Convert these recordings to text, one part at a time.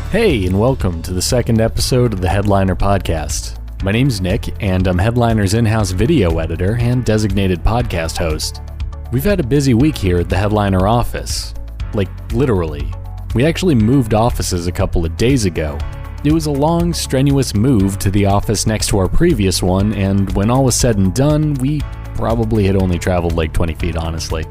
Hey, and welcome to the second episode of the Headliner Podcast. My name's Nick, and I'm Headliner's in-house video editor and designated podcast host. We've had a busy week here at the Headliner office. Like, literally. We actually moved offices a couple of days ago. It was a long, strenuous move to the office next to our previous one, and when all was said and done, we probably had only traveled like 20 feet, honestly.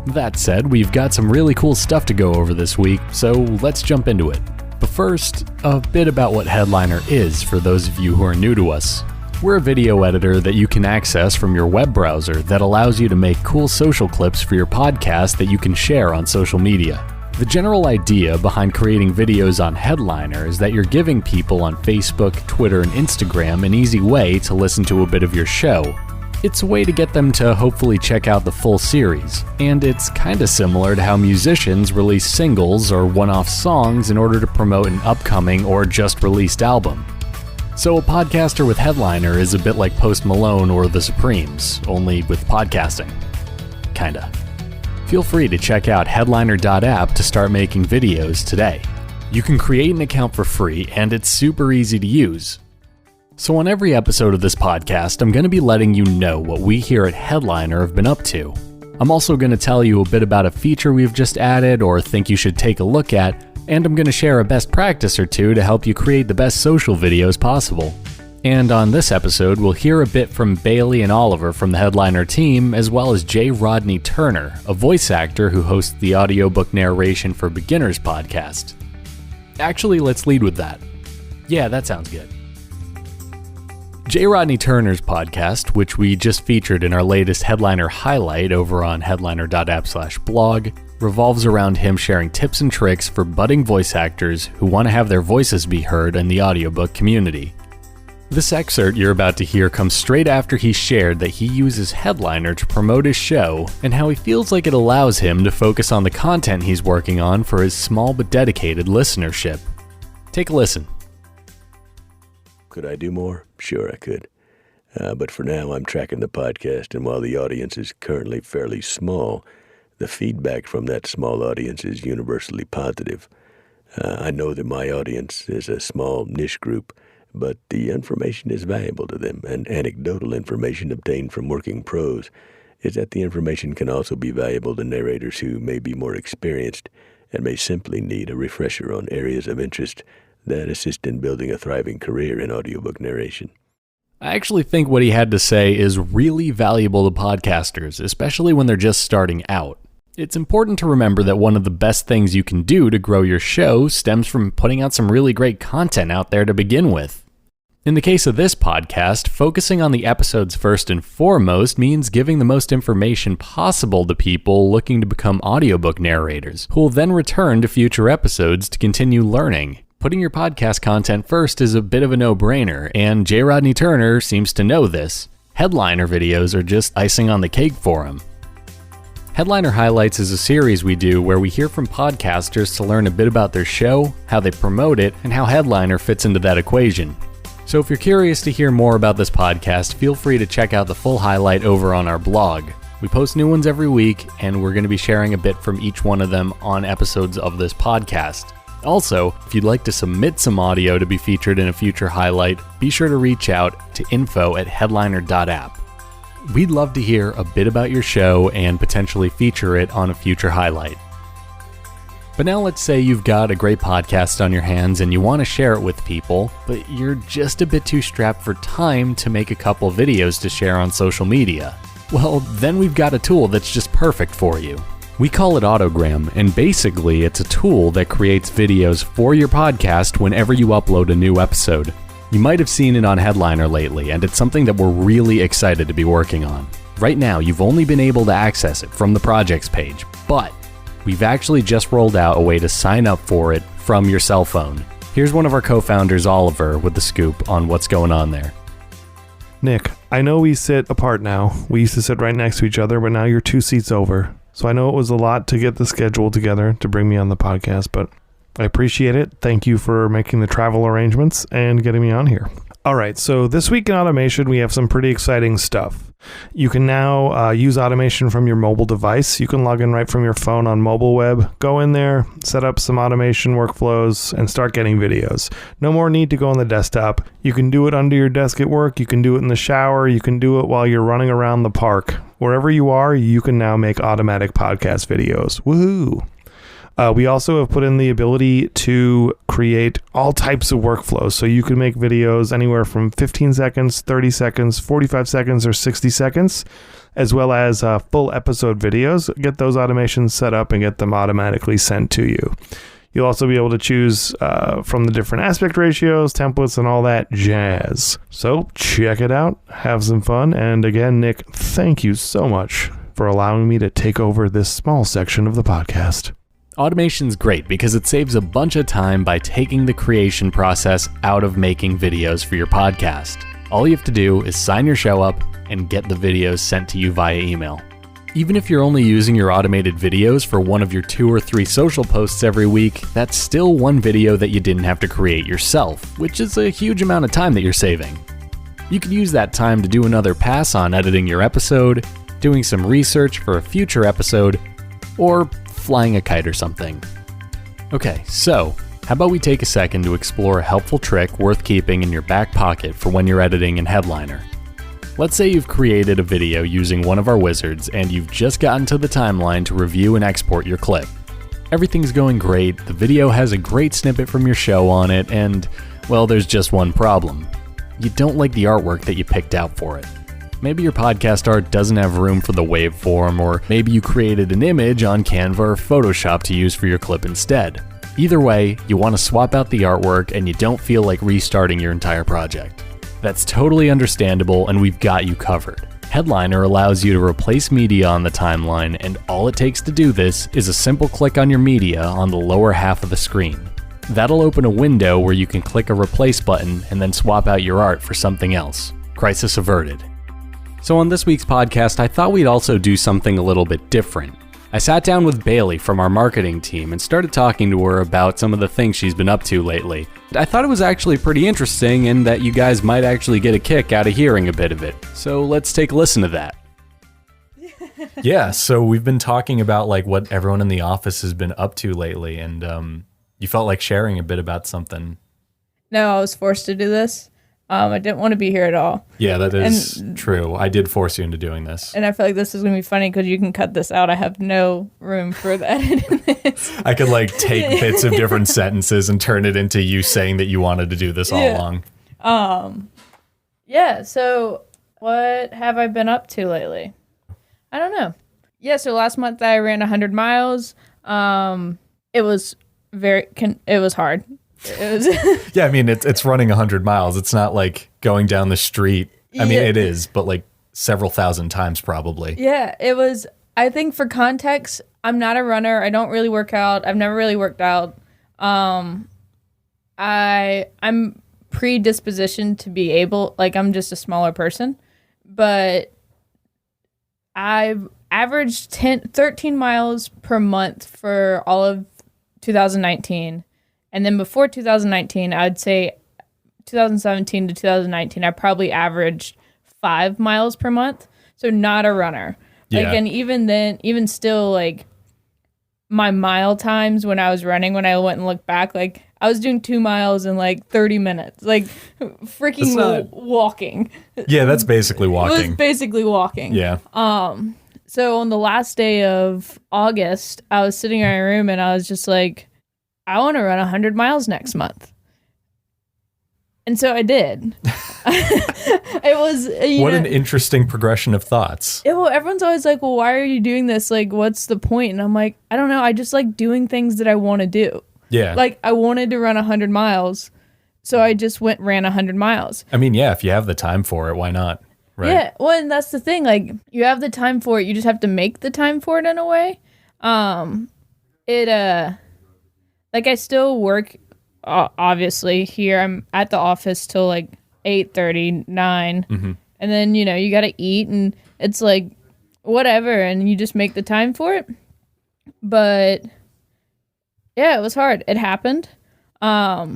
That said, we've got some really cool stuff to go over this week, so let's jump into it. But first, a bit about what Headliner is for those of you who are new to us. We're a video editor that you can access from your web browser that allows you to make cool social clips for your podcast that you can share on social media. The general idea behind creating videos on Headliner is that you're giving people on Facebook, Twitter, and Instagram an easy way to listen to a bit of your show. It's a way to get them to hopefully check out the full series, and it's kinda similar to how musicians release singles or one-off songs in order to promote an upcoming or just released album. So a podcaster with Headliner is a bit like Post Malone or The Supremes, only with podcasting. Kinda. Feel free to check out headliner.app to start making videos today. You can create an account for free, and it's super easy to use. So on every episode of this podcast, I'm going to be letting you know what we here at Headliner have been up to. I'm also going to tell you a bit about a feature we've just added or think you should take a look at, and I'm going to share a best practice or two to help you create the best social videos possible. And on this episode, we'll hear a bit from Bailey and Oliver from the Headliner team, as well as J. Rodney Turner, a voice actor who hosts the audiobook narration for beginners podcast. Actually, let's lead with that. Yeah, that sounds good. J. Rodney Turner's podcast, which we just featured in our latest Headliner highlight over on headliner.app/blog, revolves around him sharing tips and tricks for budding voice actors who want to have their voices be heard in the audiobook community. This excerpt you're about to hear comes straight after he shared that he uses Headliner to promote his show and how he feels like it allows him to focus on the content he's working on for his small but dedicated listenership. Take a listen. Could I do more? Sure I could. But for now, I'm tracking the podcast, and while the audience is currently fairly small, the feedback from that small audience is universally positive. I know that my audience is a small niche group, but the information is valuable to them, and anecdotal information obtained from working pros is that the information can also be valuable to narrators who may be more experienced and may simply need a refresher on areas of interest that assist in building a thriving career in audiobook narration. I actually think what he had to say is really valuable to podcasters, especially when they're just starting out. It's important to remember that one of the best things you can do to grow your show stems from putting out some really great content out there to begin with. In the case of this podcast, focusing on the episodes first and foremost means giving the most information possible to people looking to become audiobook narrators, who will then return to future episodes to continue learning. Putting your podcast content first is a bit of a no-brainer, and J. Rodney Turner seems to know this. Headliner videos are just icing on the cake for him. Headliner Highlights is a series we do where we hear from podcasters to learn a bit about their show, how they promote it, and how Headliner fits into that equation. So if you're curious to hear more about this podcast, feel free to check out the full highlight over on our blog. We post new ones every week, and we're going to be sharing a bit from each one of them on episodes of this podcast. Also, if you'd like to submit some audio to be featured in a future highlight, be sure to reach out to info@headliner.app. We'd love to hear a bit about your show and potentially feature it on a future highlight. But now let's say you've got a great podcast on your hands and you want to share it with people, but you're just a bit too strapped for time to make a couple videos to share on social media. Well, then we've got a tool that's just perfect for you. We call it Audiogram, and basically it's a tool that creates videos for your podcast whenever you upload a new episode. You might have seen it on Headliner lately, and it's something that we're really excited to be working on. Right now, you've only been able to access it from the projects page, but we've actually just rolled out a way to sign up for it from your cell phone. Here's one of our co-founders, Oliver, with the scoop on what's going on there. Nick, I know we sit apart now. We used to sit right next to each other, but now you're 2 seats over. So I know it was a lot to get the schedule together to bring me on the podcast, but I appreciate it. Thank you for making the travel arrangements and getting me on here. All right, so this week in automation, we have some pretty exciting stuff. You can now use automation from your mobile device. You can log in right from your phone on mobile web. Go in there, set up some automation workflows, and start getting videos. No more need to go on the desktop. You can do it under your desk at work. You can do it in the shower. You can do it while you're running around the park. Wherever you are, you can now make automatic podcast videos. Woohoo! We also have put in the ability to create all types of workflows. So you can make videos anywhere from 15 seconds, 30 seconds, 45 seconds, or 60 seconds, as well as full episode videos. Get those automations set up and get them automatically sent to you. You'll also be able to choose from the different aspect ratios, templates, and all that jazz. So check it out. Have some fun. And again, Nick, thank you so much for allowing me to take over this small section of the podcast. Automation's great because it saves a bunch of time by taking the creation process out of making videos for your podcast. All you have to do is sign your show up and get the videos sent to you via email. Even if you're only using your automated videos for one of your 2 or 3 social posts every week, that's still one video that you didn't have to create yourself, which is a huge amount of time that you're saving. You could use that time to do another pass on editing your episode, doing some research for a future episode, or flying a kite or something. Okay, so how about we take a second to explore a helpful trick worth keeping in your back pocket for when you're editing in Headliner. Let's say you've created a video using one of our wizards and you've just gotten to the timeline to review and export your clip. Everything's going great, the video has a great snippet from your show on it, and, well, there's just one problem. You don't like the artwork that you picked out for it. Maybe your podcast art doesn't have room for the waveform, or maybe you created an image on Canva or Photoshop to use for your clip instead. Either way, you want to swap out the artwork and you don't feel like restarting your entire project. That's totally understandable, and we've got you covered. Headliner allows you to replace media on the timeline, and all it takes to do this is a simple click on your media on the lower half of the screen. That'll open a window where you can click a replace button and then swap out your art for something else. Crisis averted. So on this week's podcast, I thought we'd also do something a little bit different. I sat down with Bailey from our marketing team and started talking to her about some of the things she's been up to lately. I thought it was actually pretty interesting and that you guys might actually get a kick out of hearing a bit of it. So let's take a listen to that. Yeah, so we've been talking about like what everyone in the office has been up to lately, and you felt like sharing a bit about something. No, I was forced to do this. I didn't want to be here at all. Yeah, that is true. I did force you into doing this. And I feel like this is going to be funny because you can cut this out. I have no room for the edit in this. I could like take bits of different sentences and turn it into you saying that you wanted to do this all along. Yeah, so what have I been up to lately? I don't know. Yeah, so last month I ran 100 miles. It was hard. Yeah, I mean, it's running 100 miles. It's not like going down the street. I mean, it is, but like several thousand times probably. Yeah, it was. I think for context, I'm not a runner. I don't really work out. I've never really worked out. I'm predispositioned to be able, like I'm just a smaller person, but I've averaged 13 miles per month for all of 2019. And then before 2019, I would say 2017 to 2019, I probably averaged 5 miles per month. So not a runner. Like, and even then, even still, like my mile times when I was running, when I went and looked back, like I was doing 2 miles in like 30 minutes, like freaking walking. Yeah, that's basically walking. It was basically walking. Yeah. So on the last day of August, I was sitting in my room and I was just like, I want to run 100 miles next month. And so I did. It was, what an interesting progression of thoughts. Well, everyone's always like, well, why are you doing this? Like, what's the point? And I'm like, I don't know. I just like doing things that I want to do. Yeah. Like, I wanted to run 100 miles. So I just ran 100 miles. I mean, yeah, if you have the time for it, why not? Right. Yeah. Well, and that's the thing. Like, you have the time for it. You just have to make the time for it in a way. Like, I still work, obviously, here. I'm at the office till, like, 8:30, 9. Mm-hmm. And then, you got to eat, and it's, like, whatever, and you just make the time for it. But Yeah, it was hard. It happened. But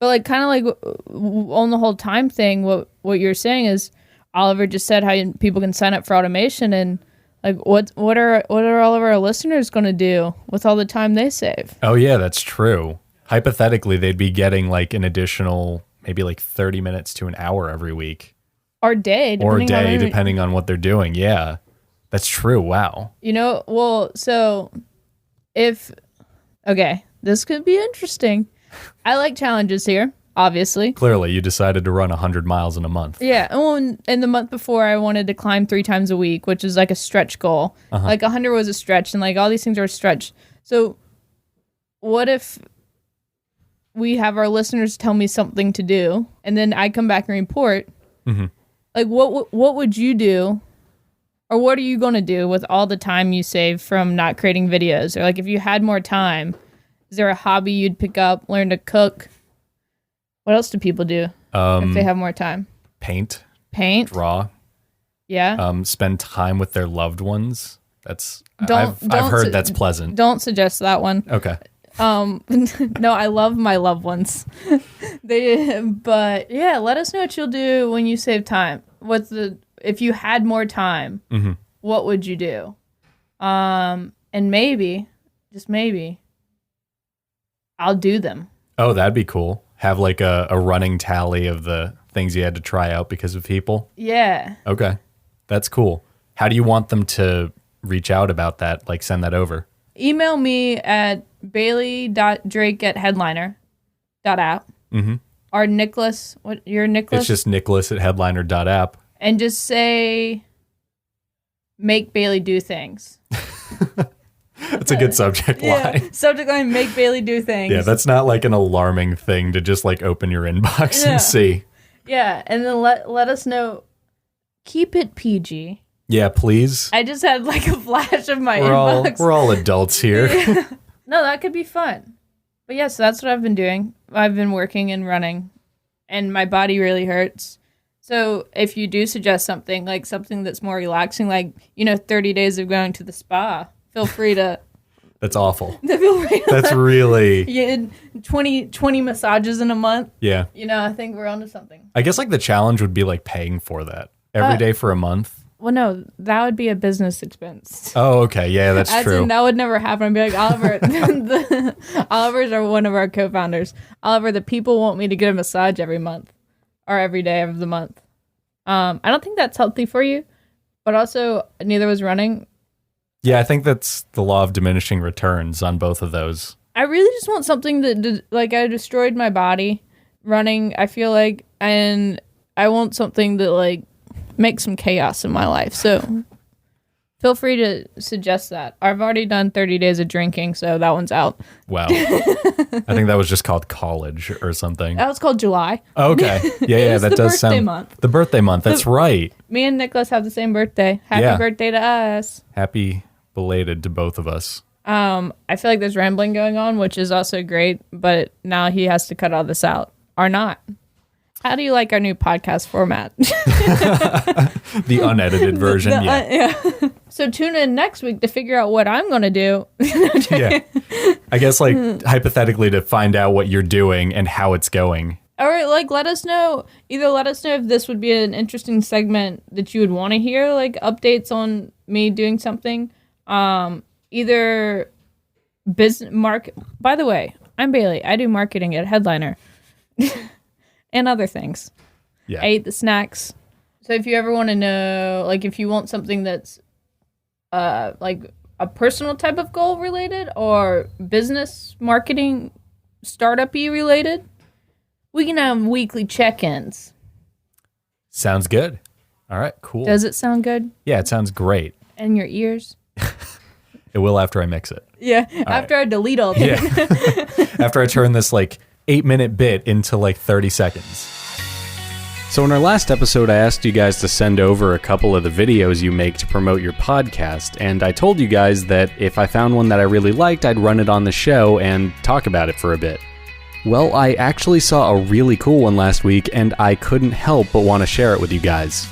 like kind of like on the whole time thing, what you're saying is Oliver just said how people can sign up for automation, and like what are all of our listeners going to do with all the time they save? Oh yeah, that's true. Hypothetically, they'd be getting like an additional maybe like 30 minutes to an hour every week. Or day, depending on what they're doing. Yeah, that's true. Wow. Well, so okay, this could be interesting. I like challenges here, obviously. Clearly, you decided to run 100 miles in a month. Yeah, and the month before, I wanted to climb 3 times a week, which is like a stretch goal. Like 100 was a stretch, and like all these things are a stretch. So what if we have our listeners tell me something to do, and then I come back and report? Mm-hmm. Like, what would you do, or what are you going to do with all the time you save from not creating videos? Or like, if you had more time, is there a hobby you'd pick up, learn to cook? What else do people do if they have more time? Paint, draw. Yeah. Spend time with their loved ones. I've heard that's pleasant. Don't suggest that one. Okay. No, I love my loved ones. But yeah, let us know what you'll do when you save time. If you had more time, what would you do? And maybe, just maybe, I'll do them. Oh, that'd be cool. Have like a running tally of the things you had to try out because of people. Yeah. Okay. That's cool. How do you want them to reach out about that? Like send that over? Email me at bailey.drake@headliner.app. Mm-hmm. Or Nicholas. You're Nicholas? It's just nicholas@headliner.app. And just say, make Bailey do things. That's a good subject line. Subject line, make Bailey do things. Yeah, that's not like an alarming thing to just like open your inbox and see. Yeah, and then let us know. Keep it PG. Yeah, please. I just had like a flash of my inbox. We're all adults here. Yeah. No, that could be fun. But yeah, so that's what I've been doing. I've been working and running, and my body really hurts. So if you do suggest something, like something that's more relaxing, like, 30 days of going to the spa, feel free to... That's awful. Feel free to That's really... Yeah, 20 massages in a month. Yeah. I think we're onto something. I guess like the challenge would be like paying for that every day for a month. Well, no, that would be a business expense. Oh, okay. Yeah, that's true. That would never happen. I'd be like, Oliver, Oliver's are one of our co-founders. Oliver, the people want me to get a massage every month or every day of the month. I don't think that's healthy for you, but also neither was running. Yeah, I think that's the law of diminishing returns on both of those. I really just want something that, like, I destroyed my body running, I feel like, and I want something that, like, make some chaos in my life. So feel free to suggest that. I've already done 30 days of drinking, so that one's out. Wow. I think that was just called college or something. That was called July. Oh, okay. Yeah, that does sound... month. The birthday month. That's right. Me and Nicholas have the same birthday. Happy birthday to us. Happy belated to both of us. I feel like there's rambling going on, which is also great, but now he has to cut all this out. Or not. How do you like our new podcast format? The unedited version, yeah. So tune in next week to figure out what I'm going to do. Yeah. I guess, like, hypothetically to find out what you're doing and how it's going. All right, like, let us know. Either let us know if this would be an interesting segment that you would want to hear, like, updates on me doing something. Either business By the way, I'm Bailey. I do marketing at Headliner. And other things. Yeah. I ate the snacks. So if you ever want to know, like, if you want something that's like a personal type of goal related or business marketing startup-y related, we can have weekly check-ins. Sounds good. All right, cool. Does it sound good? Yeah, it sounds great. And your ears? It will after I mix it. Yeah, after I delete all things. Yeah. After I turn this, like, 8-minute bit into like 30 seconds. So in our last episode, I asked you guys to send over a couple of the videos you make to promote your podcast, and I told you guys that if I found one that I really liked, I'd run it on the show and talk about it for a bit. Well, I actually saw a really cool one last week, and I couldn't help but want to share it with you guys.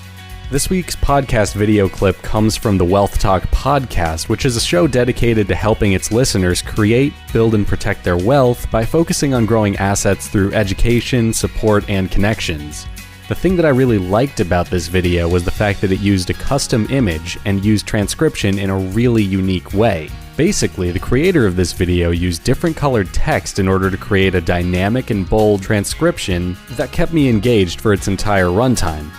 This week's podcast video clip comes from the Wealth Talk podcast, which is a show dedicated to helping its listeners create, build, and protect their wealth by focusing on growing assets through education, support, and connections. The thing that I really liked about this video was the fact that it used a custom image and used transcription in a really unique way. Basically, the creator of this video used different colored text in order to create a dynamic and bold transcription that kept me engaged for its entire runtime.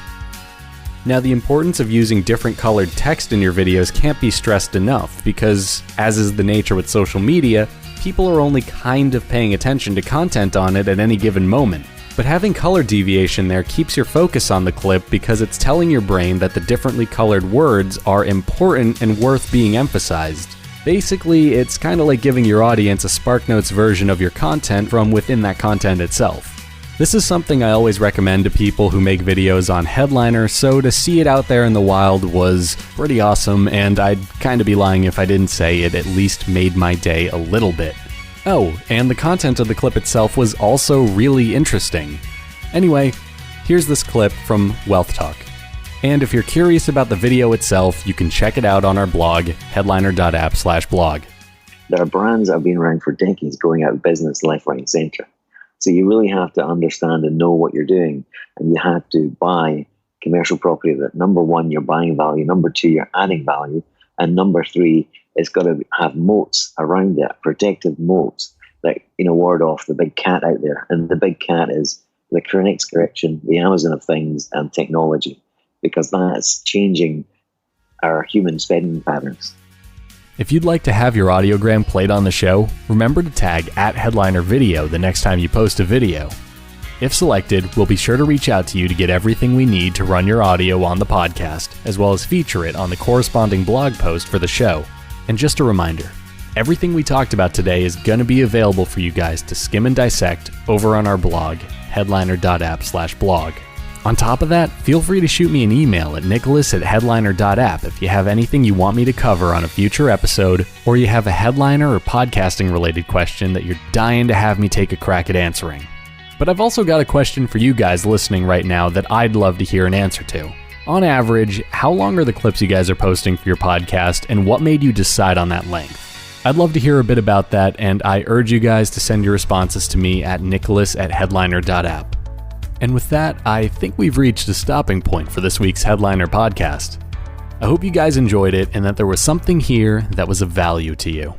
Now, the importance of using different colored text in your videos can't be stressed enough because, as is the nature with social media, people are only kind of paying attention to content on it at any given moment. But having color deviation there keeps your focus on the clip because it's telling your brain that the differently colored words are important and worth being emphasized. Basically, it's kind of like giving your audience a SparkNotes version of your content from within that content itself. This is something I always recommend to people who make videos on Headliner, so to see it out there in the wild was pretty awesome, and I'd kind of be lying if I didn't say it at least made my day a little bit. Oh, and the content of the clip itself was also really interesting. Anyway, here's this clip from Wealth Talk. And if you're curious about the video itself, you can check it out on our blog, headliner.app/blog. There are brands that have been around for decades going out of business left, right, and center. So you really have to understand and know what you're doing, and you have to buy commercial property that, number one, you're buying value, number two, you're adding value, and number three, it's got to have moats around it, protective moats that, ward off the big cat out there. And the big cat is the next correction, the Amazon of things, and technology, because that's changing our human spending patterns. If you'd like to have your audiogram played on the show, remember to tag @HeadlinerVideo the next time you post a video. If selected, we'll be sure to reach out to you to get everything we need to run your audio on the podcast, as well as feature it on the corresponding blog post for the show. And just a reminder, everything we talked about today is going to be available for you guys to skim and dissect over on our blog, headliner.app/blog. On top of that, feel free to shoot me an email at nicholas@headliner.app if you have anything you want me to cover on a future episode, or you have a headliner or podcasting related question that you're dying to have me take a crack at answering. But I've also got a question for you guys listening right now that I'd love to hear an answer to. On average, how long are the clips you guys are posting for your podcast, and what made you decide on that length? I'd love to hear a bit about that, and I urge you guys to send your responses to me at nicholas@headliner.app. And with that, I think we've reached a stopping point for this week's Headliner podcast. I hope you guys enjoyed it and that there was something here that was of value to you.